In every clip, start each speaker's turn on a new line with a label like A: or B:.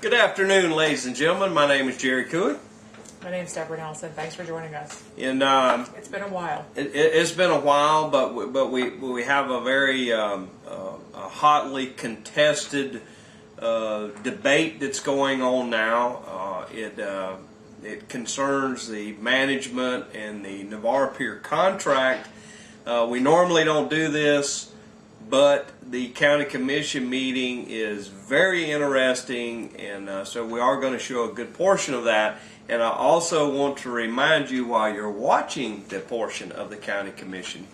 A: Good afternoon, ladies and gentlemen. My name is Jerry Cooey.
B: My name's Deborah Nelson. Thanks for joining us.
A: And
B: it's been a while.
A: It's been a while, but we have a very hotly contested debate that's going on now. It concerns the management and the Navarre Pier contract. We normally don't do this, but the county commission meeting is very interesting, and so we are going to show a good portion of that. And I also want to remind you, while you're watching the portion of the county commission,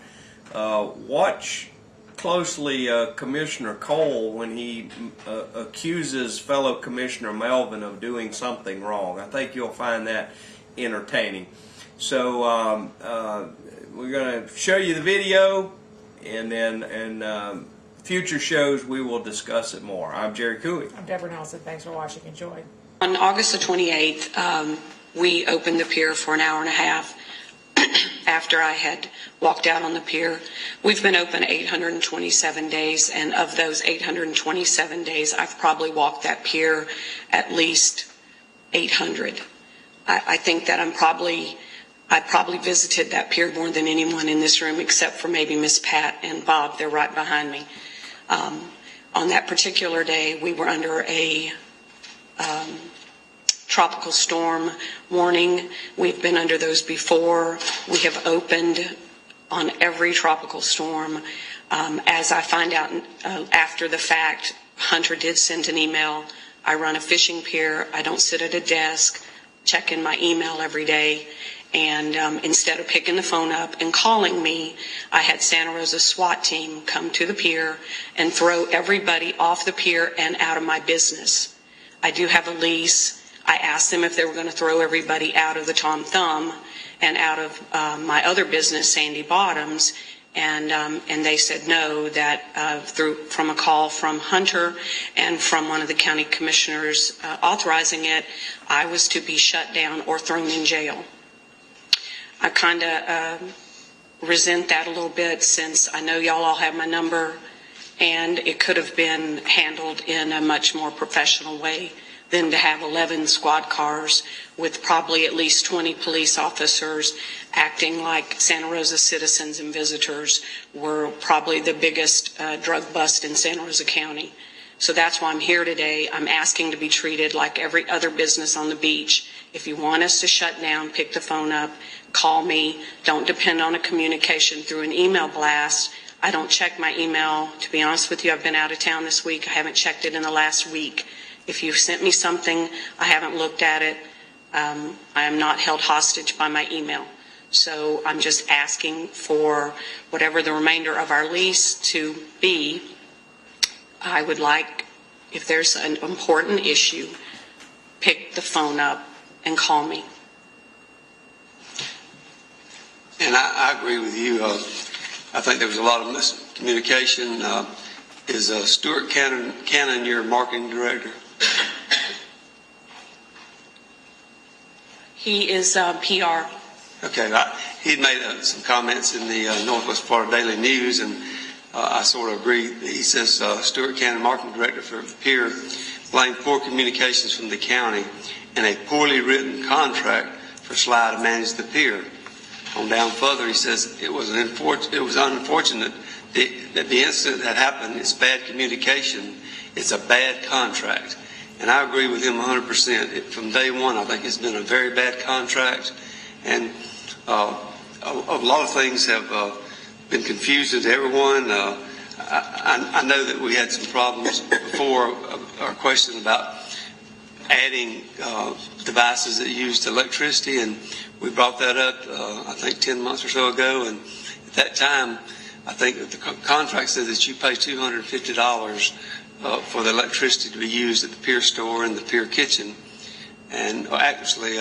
A: watch closely Commissioner Cole when he accuses fellow Commissioner Melvin of doing something wrong. I think you'll find that entertaining. So we're going to show you the video, and then future shows we will discuss it more. I'm Jerry Cooey.
B: I'm Deborah Nelson. Thanks for watching. Enjoy.
C: On August the 28th, we opened the pier for an hour and a half after I had walked out on the pier. We've been open 827 days, and of those 827 days, I've probably walked that pier at least 800. I think that I probably visited that pier more than anyone in this room, except for maybe Miss Pat and Bob. They're right behind me. On that particular day, we were under a tropical storm warning. We've been under those before. We have opened on every tropical storm. As I find out after the fact, Hunter did send an email. I run a fishing pier. I don't sit at a desk, check in my email every day. And instead of picking the phone up and calling me, I had Santa Rosa SWAT team come to the pier and throw everybody off the pier and out of my business. I do have a lease. I asked them if they were going to throw everybody out of the Tom Thumb and out of my other business, Sandy Bottoms, and they said no, that from a call from Hunter and from one of the county commissioners authorizing it, I was to be shut down or thrown in jail. I kind of resent that a little bit, since I know y'all all have my number, and it could have been handled in a much more professional way than to have 11 squad cars with probably at least 20 police officers acting like Santa Rosa citizens and visitors were probably the biggest drug bust in Santa Rosa County. So that's why I'm here today. I'm asking to be treated like every other business on the beach. If you want us to shut down, pick the phone up, call me. Don't depend on a communication through an email blast. I don't check my email. To be honest with you, I've been out of town this week. I haven't checked it in the last week. If you've sent me something, I haven't looked at it. I am not held hostage by my email. So I'm just asking for whatever the remainder of our lease to be. I would like, if there's an important issue, pick the phone up and call me.
D: And I agree with you. I think there was a lot of miscommunication. Is Stuart Cannon your marketing director?
C: He is PR.
D: Okay. He'd made some comments in the Northwest Florida Daily News, and I sort of agree. He says Stuart Cannon, marketing director for Pier, blamed poor communications from the county and a poorly written contract for Sly to manage the pier. On down further, he says it was unfortunate that the incident had happened. It's bad communication. It's a bad contract. And I agree with him 100%. From day one, I think it's been a very bad contract. And a lot of things have been confusing to everyone. I know that we had some problems before, our question about adding devices that used electricity, and we brought that up, I think 10 months or so ago. And at that time, I think that the contract said that you pay $250 for the electricity to be used at the pier store and the pier kitchen, and actually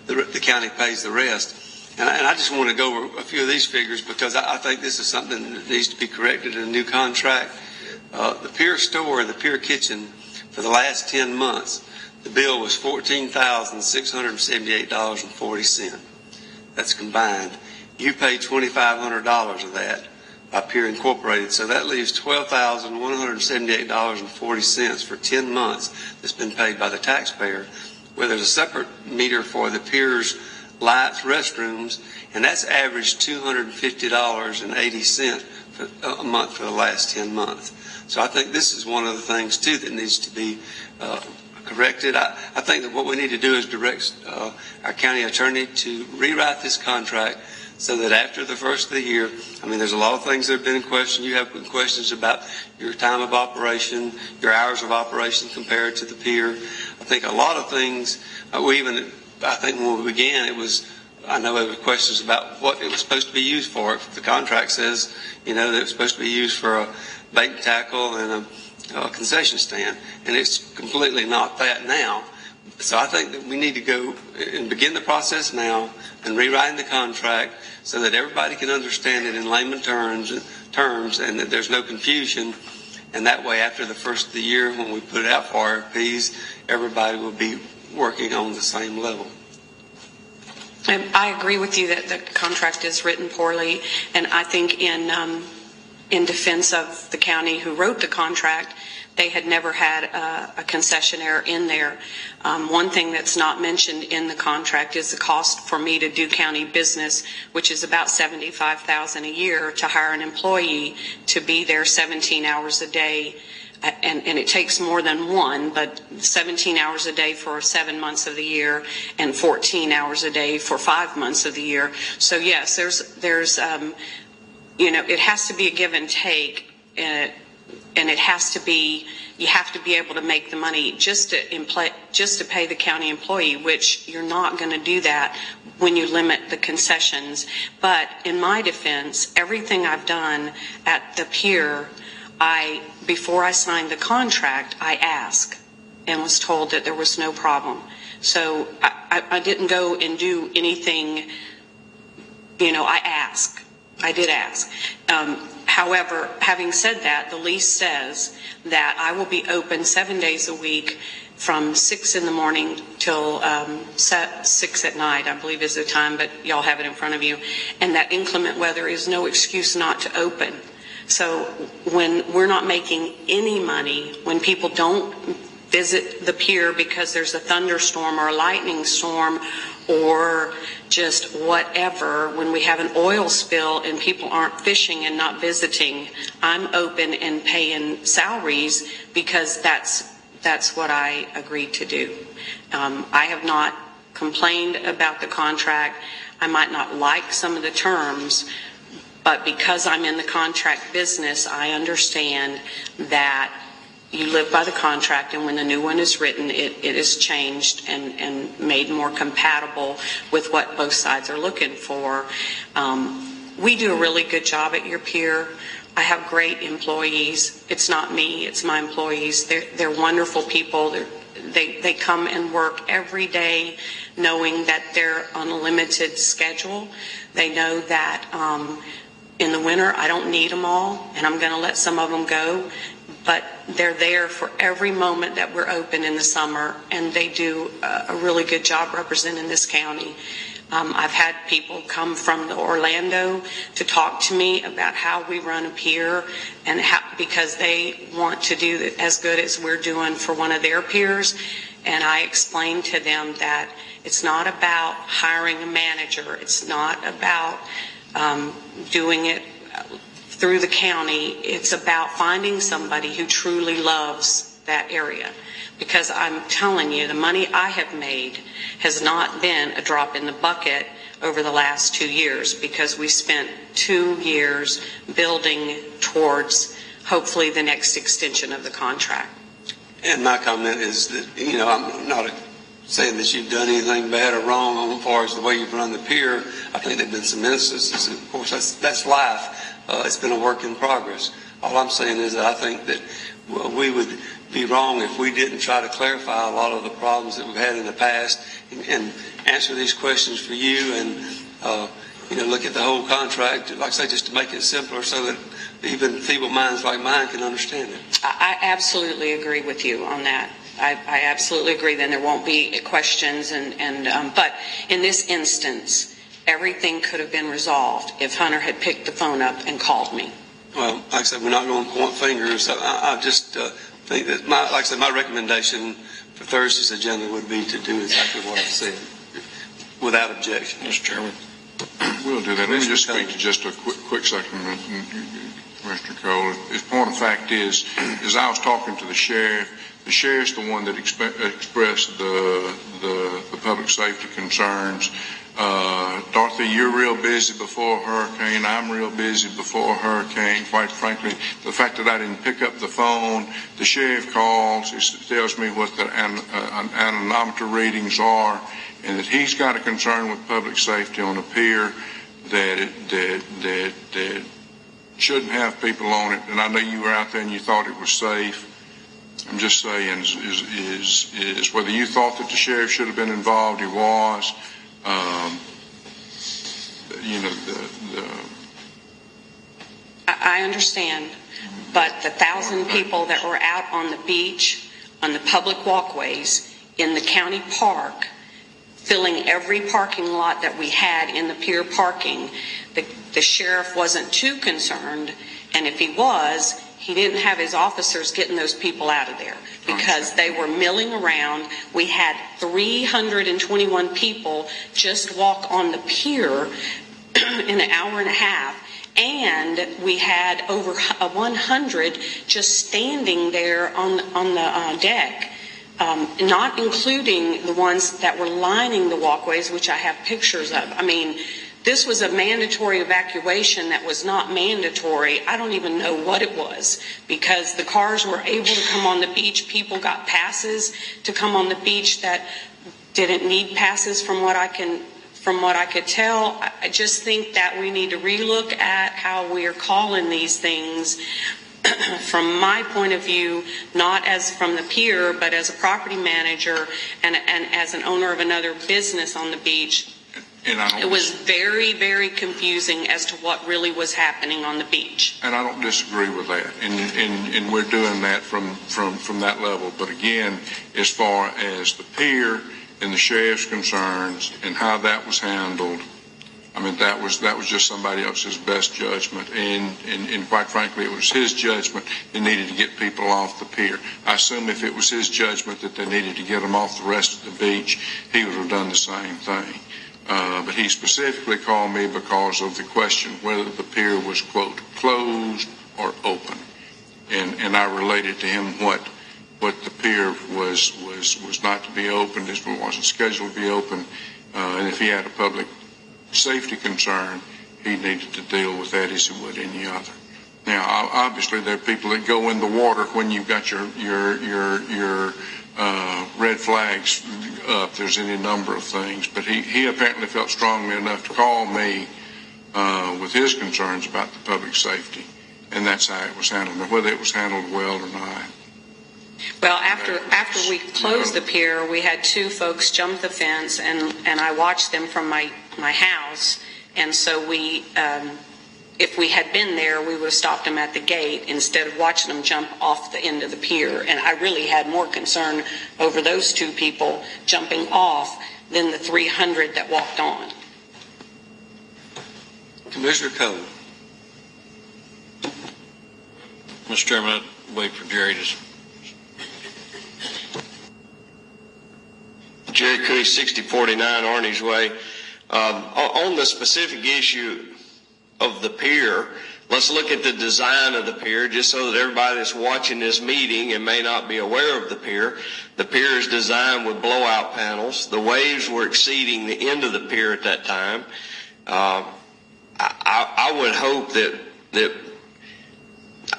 D: the county pays the rest. And I just want to go over a few of these figures, because I think this is something that needs to be corrected in a new contract. The pier store and the pier kitchen, for the last 10 months, the bill was $14,678.40. That's combined. You paid $2,500 of that. by Pier Incorporated. So that leaves $12,178.40 for 10 months that's been paid by the taxpayer, where there's a separate meter for the Pier's lights, restrooms, and that's averaged $250.80 a month for the last 10 months. So I think this is one of the things, too, that needs to be corrected. I think that what we need to do is direct our county attorney to rewrite this contract so that after the first of the year, I mean, there's a lot of things that have been in question. You have questions about your time of operation, your hours of operation compared to the pier. I think a lot of things, I think when we began, I know there were questions about what it was supposed to be used for. The contract says, that it's supposed to be used for a bait and tackle and a concession stand, and it's completely not that now. So I think that we need to go and begin the process now and rewriting the contract so that everybody can understand it in layman terms and that there's no confusion. And that way, after the first of the year, when we put it out for RFPs, everybody will be working on the same level.
C: And I agree with you that the contract is written poorly, and I think in defense of the county who wrote the contract, they had never had a concessionaire in there. One thing that's not mentioned in the contract is the cost for me to do county business, which is about $75,000 a year to hire an employee to be there 17 hours a day. And it takes more than one, but 17 hours a day for 7 months of the year and 14 hours a day for 5 months of the year. So yes, there's it has to be a give and take, and it has to be, you have to be able to make the money just to pay the county employee, which you're not going to do that when you limit the concessions. But in my defense, everything I've done at the pier, before I signed the contract, I asked and was told that there was no problem. So I didn't go and do anything, I did ask. However, having said that, the lease says that I will be open 7 days a week from 6 in the morning till 6 at night, I believe is the time, but y'all have it in front of you. And that inclement weather is no excuse not to open. So when we're not making any money, when people don't visit the pier because there's a thunderstorm or a lightning storm or just whatever, when we have an oil spill and people aren't fishing and not visiting, I'm open and paying salaries because that's what I agreed to do. I have not complained about the contract. I might not like some of the terms, but because I'm in the contract business, I understand that you live by the contract, and when the new one is written, it is changed and made more compatible with what both sides are looking for. We do a really good job at your pier. I have great employees. It's not me, it's my employees. They're wonderful people. They come and work every day knowing that they're on a limited schedule. They know that in the winter, I don't need them all, and I'm going to let some of them go. But they're there for every moment that we're open in the summer, and they do a really good job representing this county. I've had people come from Orlando to talk to me about how we run a pier, and because they want to do as good as we're doing for one of their piers. And I explained to them that it's not about hiring a manager. It's not about doing it through the county. It's about finding somebody who truly loves that area. Because I'm telling you, the money I have made has not been a drop in the bucket over the last 2 years, because we spent 2 years building towards hopefully the next extension of the contract.
D: And my comment is that, I'm not saying that you've done anything bad or wrong as far as the way you've run the pier. I think there have been some instances. Of course, that's life. It's been a work in progress. All I'm saying is that I think that we would be wrong if we didn't try to clarify a lot of the problems that we've had in the past and answer these questions for you and, look at the whole contract, like I say, just to make it simpler so that even feeble minds like mine can understand it.
C: I absolutely agree with you on that. I absolutely agree. Then there won't be questions, but in this instance, everything could have been resolved if Hunter had picked the phone up and called me.
D: Well, like I said, we're not going to point fingers. I just think that, like I said, my recommendation for Thursday's agenda would be to do exactly what I've said, without objection.
E: Mr. Chairman.
F: We'll do that. Let me just speak to just a quick second, Mr. Cole. His point of fact is I was talking to the sheriff's the one that expressed the public safety concerns. Dorothy, you're real busy before hurricane. I'm real busy before hurricane. Quite frankly, the fact that I didn't pick up the phone, the sheriff calls, he tells me what the anemometer readings are, and that he's got a concern with public safety on the pier that shouldn't have people on it. And I know you were out there and you thought it was safe. I'm just saying is whether you thought that the sheriff should have been involved, he was.
C: I understand, but the 1,000 people that were out on the beach, on the public walkways, in the county park, filling every parking lot that we had in the pier parking, the sheriff wasn't too concerned, and if he was, he didn't have his officers getting those people out of there because they were milling around. We had 321 people just walk on the pier in an hour and a half, and we had over 100 just standing there on the deck, not including the ones that were lining the walkways, which I have pictures of. I mean, this was a mandatory evacuation that was not mandatory. I don't even know what it was, because the cars were able to come on the beach. People got passes to come on the beach that didn't need passes from what I could tell. I just think that we need to relook at how we are calling these things from my point of view, not as from the pier, but as a property manager and as an owner of another business on the beach. It was very, very confusing as to what really was happening on the beach.
F: And I don't disagree with that. And we're doing that from that level. But again, as far as the pier and the sheriff's concerns and how that was handled, I mean, that was just somebody else's best judgment. And quite frankly, it was his judgment that needed to get people off the pier. I assume if it was his judgment that they needed to get them off the rest of the beach, he would have done the same thing. But he specifically called me because of the question whether the pier was, quote, closed or open. And I related to him what the pier was not to be opened, it wasn't scheduled to be open. And if he had a public safety concern, he needed to deal with that as he would any other. Now, obviously, there are people that go in the water when you've got your red flags up. There's any number of things, but he apparently felt strongly enough to call me with his concerns about the public safety, and that's how it was handled. Now, whether it was handled well or not.
C: Well, after we closed the pier, we had two folks jump the fence, and I watched them from my house, and so we. If we had been there, we would have stopped them at the gate instead of watching them jump off the end of the pier. And I really had more concern over those two people jumping off than the 300 that walked on.
D: Commissioner Cole.
E: Mr. Chairman, I'd wait for Jerry to...
G: Jerry Cooney, 6049 Arnie's Way. On the specific issue of the pier, let's look at the design of the pier, just so that everybody that's watching this meeting and may not be aware of the pier. The pier is designed with blowout panels. The waves were exceeding the end of the pier at that time. I would hope that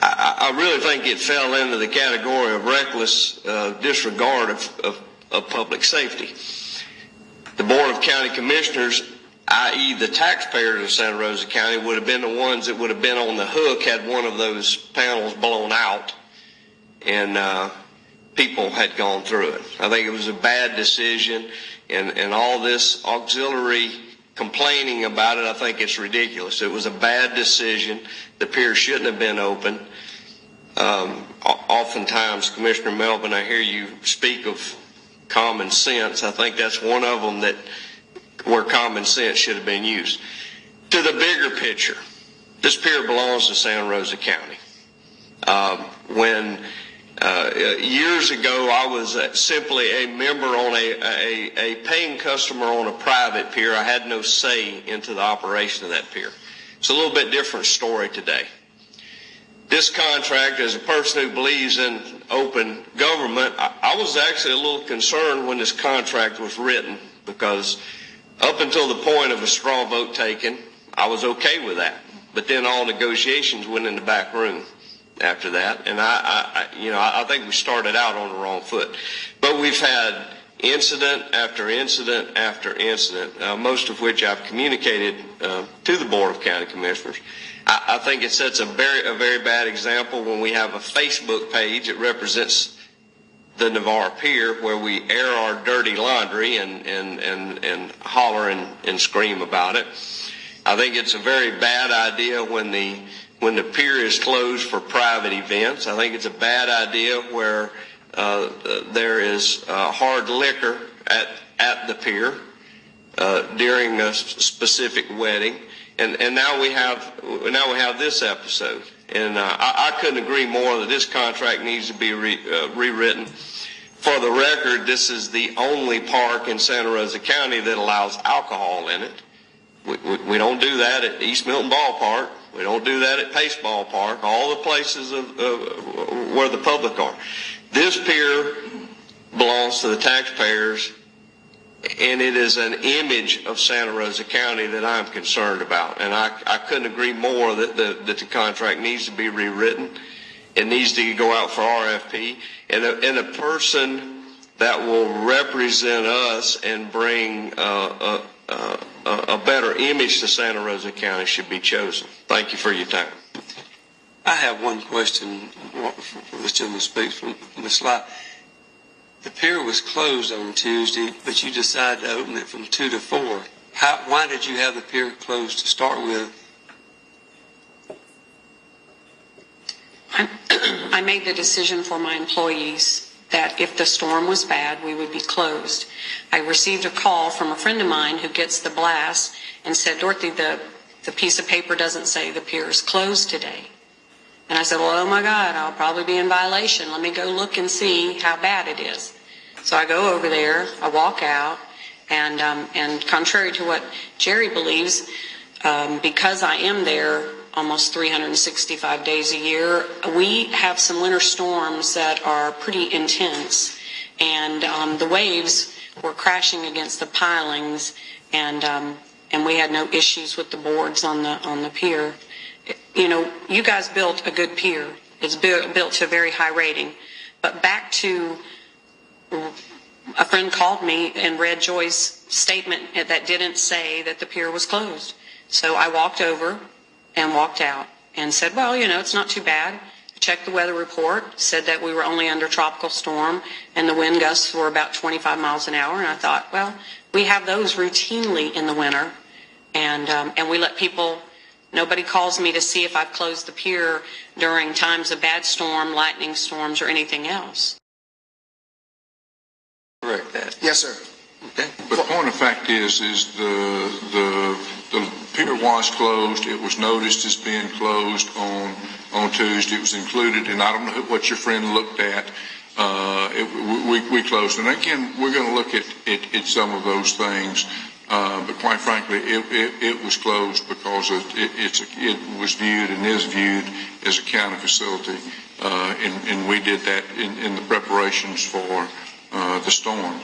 G: I really think it fell into the category of reckless disregard of public safety. The Board of County Commissioners, i.e. the taxpayers of Santa Rosa County, would have been the ones that would have been on the hook had one of those panels blown out and people had gone through it. I think it was a bad decision, and all this auxiliary complaining about it, I think it's ridiculous. It was a bad decision. The pier shouldn't have been open. Oftentimes, Commissioner Melvin, I hear you speak of common sense. I think that's one of them where common sense should have been used. To the bigger picture, this pier belongs to Santa Rosa County. When years ago I was simply a member on a paying customer on a private pier, I had no say into the operation of that pier. It's a little bit different story today. This contract, as a person who believes in open government, I was actually a little concerned when this contract was written, because up until the point of a straw vote taken, I was okay with that. But then all negotiations went in the back room after that, and I think we started out on the wrong foot. But we've had incident after incident after incident, most of which I've communicated to the Board of County Commissioners. I think it sets a very bad example when we have a Facebook page that represents the Navarre Pier, where we air our dirty laundry and holler and scream about it. I think it's a very bad idea when the pier is closed for private events. I think it's a bad idea where there is hard liquor at the pier during a specific wedding. And now we have this episode, and I couldn't agree more that this contract needs to be rewritten. For the record, this is the only park in Santa Rosa County that allows alcohol in it. We don't do that at East Milton Ballpark. We don't do that at Pace Ballpark. All the places where the public are. This pier belongs to the taxpayers, and it is an image of Santa Rosa County that I'm concerned about. And I couldn't agree more that the contract needs to be rewritten. It needs to go out for RFP. And a person that will represent us and bring a better image to Santa Rosa County should be chosen. Thank you for your time.
D: I have one question for this gentleman speaks from the slide. The pier was closed on Tuesday, but you decided to open it from 2 to 4. Why did you have the pier closed to start with?
C: I made the decision for my employees that if the storm was bad, we would be closed. I received a call from a friend of mine who gets the blast and said, Dorothy, the piece of paper doesn't say the pier is closed today. And I said, well, oh my God, I'll probably be in violation. Let me go look and see how bad it is. So I go over there, I walk out, and contrary to what Jerry believes, because I am there almost 365 days a year, we have some winter storms that are pretty intense, and the waves were crashing against the pilings, and we had no issues with the boards on the pier. You know, you guys built a good pier. It's built to a very high rating. But back to, a friend called me and read Joy's statement that didn't say that the pier was closed. So I walked over and walked out and said, well, you know, it's not too bad. I checked the weather report, said that we were only under tropical storm and the wind gusts were about 25 miles an hour. And I thought, well, we have those routinely in the winter. And we let people... Nobody calls me to see if I've closed the pier during times of bad storm, lightning storms, or anything else.
D: Correct that.
H: Yes, sir.
D: Okay.
F: But the point of fact is the pier was closed. It was noticed as being closed on Tuesday. It was included, and I don't know what your friend looked at. We closed, and again, we're going to look at some of those things. But quite frankly, it was closed because it was viewed and is viewed as a county facility, and we did that in the preparations for the storm.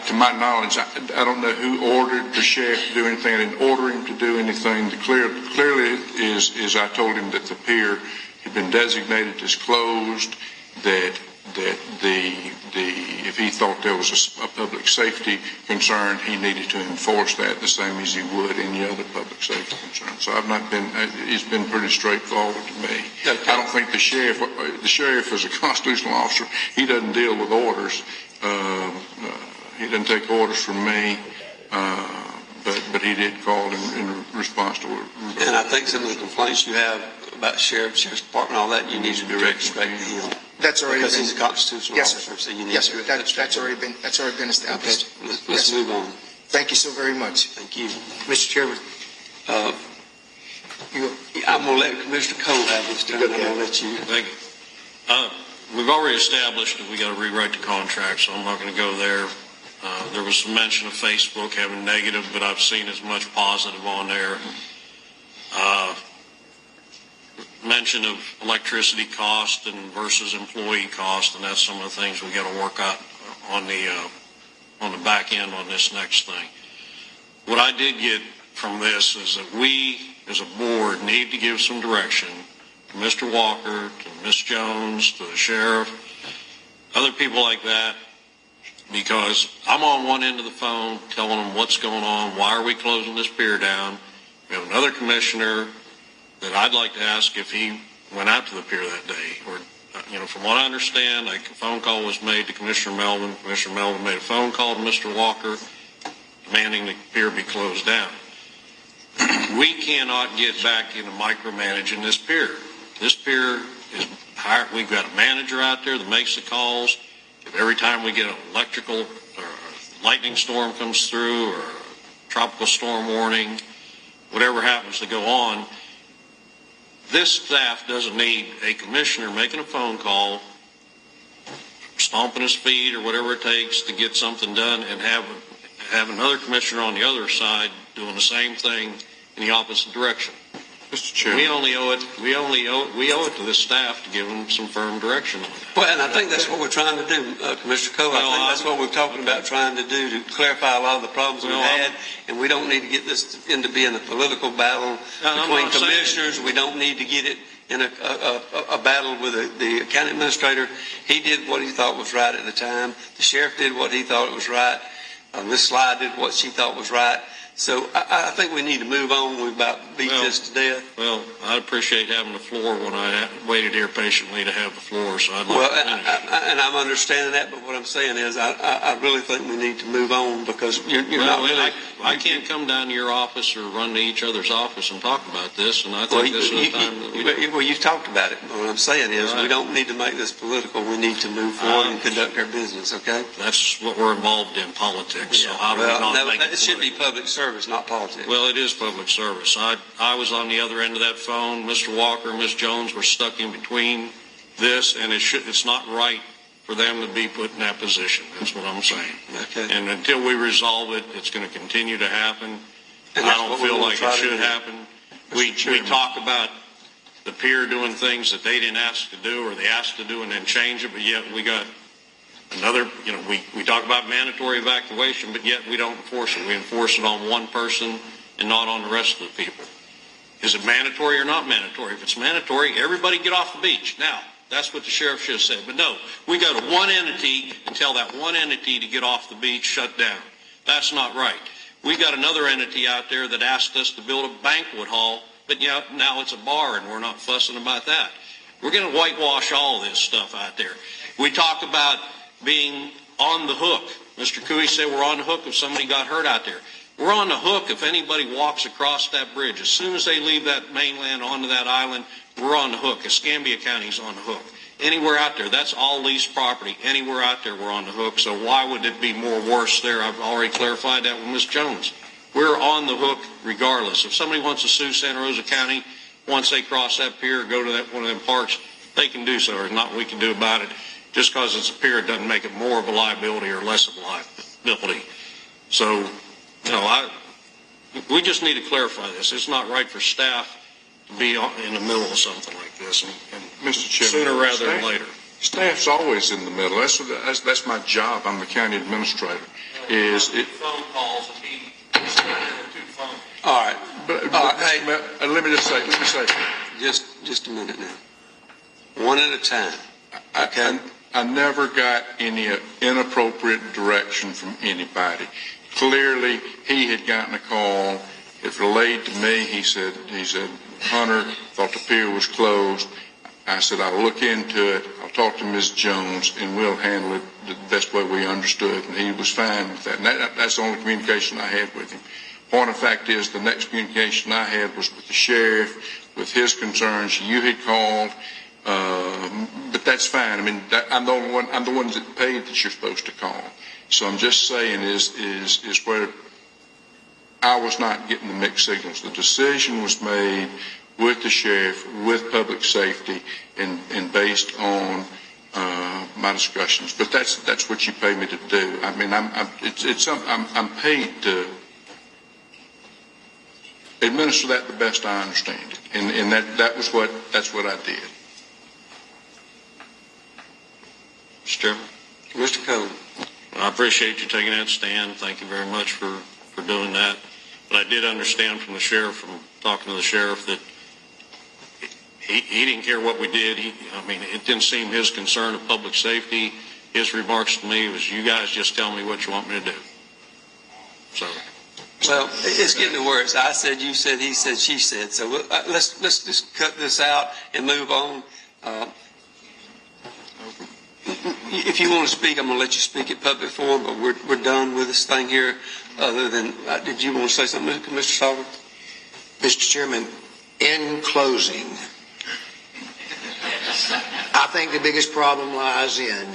F: To my knowledge, I don't know who ordered the sheriff to do anything. I didn't order him to do anything. Clearly is I told him that the pier had been designated as closed, that if he thought there was a public safety concern, he needed to enforce that the same as he would any other public safety concern. So it's been pretty straightforward to me. Okay. I don't think the sheriff is a constitutional officer. He doesn't deal with orders. He doesn't take orders from me, but he did call in response to it.
D: And I think some of the complaints you have about sheriff's department, all that, you need to direct straight to him.
H: That's already
D: because
H: been,
D: he's a constitutional officer, so you need
H: yes,
D: to
H: sir. That's already been established.
D: Okay. Let's move on.
H: Thank you so very much.
D: Thank you.
H: Mr. Chairman.
D: I'm going to let Commissioner Cole have this turn. I'm going to let you.
E: Thank you. We've already established that we got to rewrite the contract, so I'm not going to go there. There was some mention of Facebook having negative, but I've seen as much positive on there. Mention of electricity cost and versus employee cost, and that's some of the things we got to work out on the back end on this next thing. What I did get from this is that we, as a board, need to give some direction to Mr. Walker, to Ms. Jones, to the sheriff, other people like that, because I'm on one end of the phone telling them what's going on, why are we closing this pier down. We have another commissioner that I'd like to ask if he went out to the pier that day. Or, from what I understand, a phone call was made to Commissioner Melvin. Commissioner Melvin made a phone call to Mr. Walker demanding the pier be closed down. We cannot get back into micromanaging this pier. This pier is hired. We've got a manager out there that makes the calls. If every time we get an electrical or a lightning storm comes through or a tropical storm warning, whatever happens to go on, this staff doesn't need a commissioner making a phone call, stomping his feet or whatever it takes to get something done, and have another commissioner on the other side doing the same thing in the opposite direction.
F: Mr. Chairman.
E: We owe it to this staff to give them some firm direction on that.
D: Well, and I think that's what we're trying to do, Commissioner Cole. I think that's what we're talking about trying to do, to clarify a lot of the problems we've had. And we don't need to get this into being a political battle between commissioners. We don't need to get it in a battle with the county administrator. He did what he thought was right at the time. The sheriff did what he thought was right. Ms. Sly did what she thought was right. So I think we need to move on. We've about beat this to death.
E: Well, I appreciate having the floor when I waited here patiently to have the floor, so I'd like to finish.
D: And I'm understanding that, but what I'm saying is I really think we need to move on, because you're not really...
E: I can't come down to your office or run to each other's office and talk about this, and I think this is the time that we do.
D: Well, you've talked about it. What I'm saying is we don't need to make this political. We need to move forward and conduct our business, okay?
E: That's what we're involved in, politics. So how do we not make it
D: should be public service, not politics.
E: Well, it is public service. I was on the other end of that phone. Mr. Walker and Ms. Jones were stuck in between this, and it's not right for them to be put in that position. That's what I'm saying.
D: Okay.
E: And until we resolve it, it's going to continue to happen.
D: And
E: I don't feel like it should happen. We talk about the pier doing things that they didn't ask to do, or they asked to do and then change it, but yet we got another, we talk about mandatory evacuation, but yet we don't enforce it. We enforce it on one person and not on the rest of the people. Is it mandatory or not mandatory? If it's mandatory, everybody get off the beach. Now, that's what the sheriff should have said. But no, we go to one entity and tell that one entity to get off the beach, shut down. That's not right. We got another entity out there that asked us to build a banquet hall, but now it's a bar and we're not fussing about that. We're going to whitewash all this stuff out there. We talk about being on the hook. Mr. Cooey said we're on the hook if somebody got hurt out there. We're on the hook if anybody walks across that bridge. As soon as they leave that mainland onto that island, we're on the hook. Escambia County's on the hook. Anywhere out there, that's all leased property. Anywhere out there, we're on the hook. So why would it be more worse there? I've already clarified that with Ms. Jones. We're on the hook regardless. If somebody wants to sue Santa Rosa County once they cross that pier or go to one of them parks, they can do so. There's nothing we can do about it. Just because it's a pier, it doesn't make it more of a liability or less of a liability. So, we just need to clarify this. It's not right for staff to be in the middle of something like this, and
F: Mr. Chairman,
E: sooner rather than later.
F: Staff's always in the middle. That's my job. I'm the county administrator.
E: Phone calls and he two phone.
D: All right.
F: Hey, let me say.
D: Just a minute now. One at a time. Okay.
F: I never got any inappropriate direction from anybody. Clearly, he had gotten a call. It relayed to me. He said, Hunter thought the pier was closed. I said, I'll look into it. I'll talk to Ms. Jones, and we'll handle it the best way we understood. And he was fine with that. And that's the only communication I had with him. Point of fact is, the next communication I had was with the sheriff, with his concerns. You had called. But that's fine. I mean, I'm the only one. I'm the one that paid that you're supposed to call. So I'm just saying is where I was not getting the mixed signals. The decision was made with the sheriff, with public safety, and based on my discussions. But that's what you pay me to do. I mean, I'm paid to administer that the best I understand it, and that's what I did.
E: Mr. Chairman.
D: Mr. Cole.
E: I appreciate you taking that stand. Thank you very much for doing that. But I did understand from the sheriff, from talking to the sheriff, that he didn't care what we did. I mean, it didn't seem his concern of public safety. His remarks to me was, you guys just tell me what you want me to do. So.
D: Well, it's getting to worse. I said, you said, he said, she said. So let's just cut this out and move on. If you want to speak, I'm going to let you speak at public forum, but we're done with this thing here. Other than, did you want to say something, Mr. Sullivan?
H: Mr. Chairman, in closing, I think the biggest problem lies in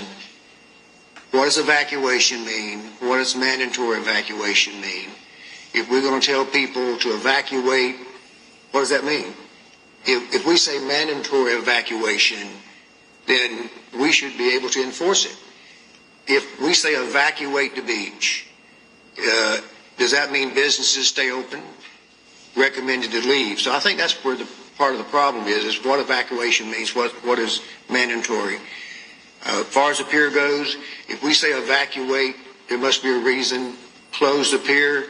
H: what does evacuation mean? What does mandatory evacuation mean? If we're going to tell people to evacuate, what does that mean? If we say mandatory evacuation, then we should be able to enforce it. If we say evacuate the beach, does that mean businesses stay open? Recommended to leave. So I think that's where the part of the problem is what evacuation means, what is mandatory. As far as the pier goes, if we say evacuate, there must be a reason. Close the pier.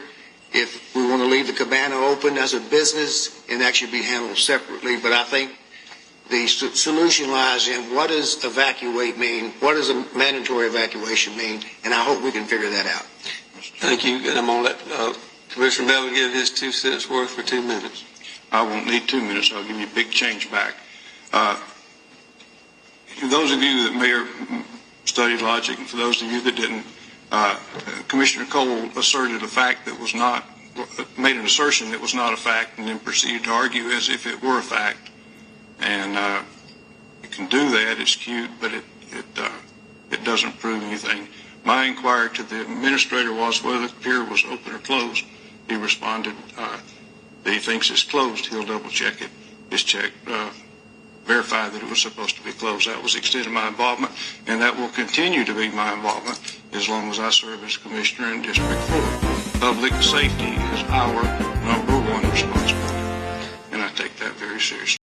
H: If we want to leave the cabana open as a business, and that should be handled separately. But I think the solution lies in what does evacuate mean? What does a mandatory evacuation mean? And I hope we can figure that out.
D: Thank you. And I'm going to let Commissioner Melvin give his 2 cents worth for 2 minutes.
I: I won't need 2 minutes. I'll give you a big change back. For those of you that may have studied logic, and for those of you that didn't, Commissioner Cole asserted a fact that was not, made an assertion that was not a fact, and then proceeded to argue as if it were a fact. And you can do that. It's cute, but it doesn't prove anything. My inquiry to the administrator was whether the pier was open or closed. He responded that he thinks it's closed. He'll double check it. His check verified that it was supposed to be closed. That was the extent of my involvement, and that will continue to be my involvement as long as I serve as commissioner in District 4. Public safety is our #1 responsibility, and I take that very seriously.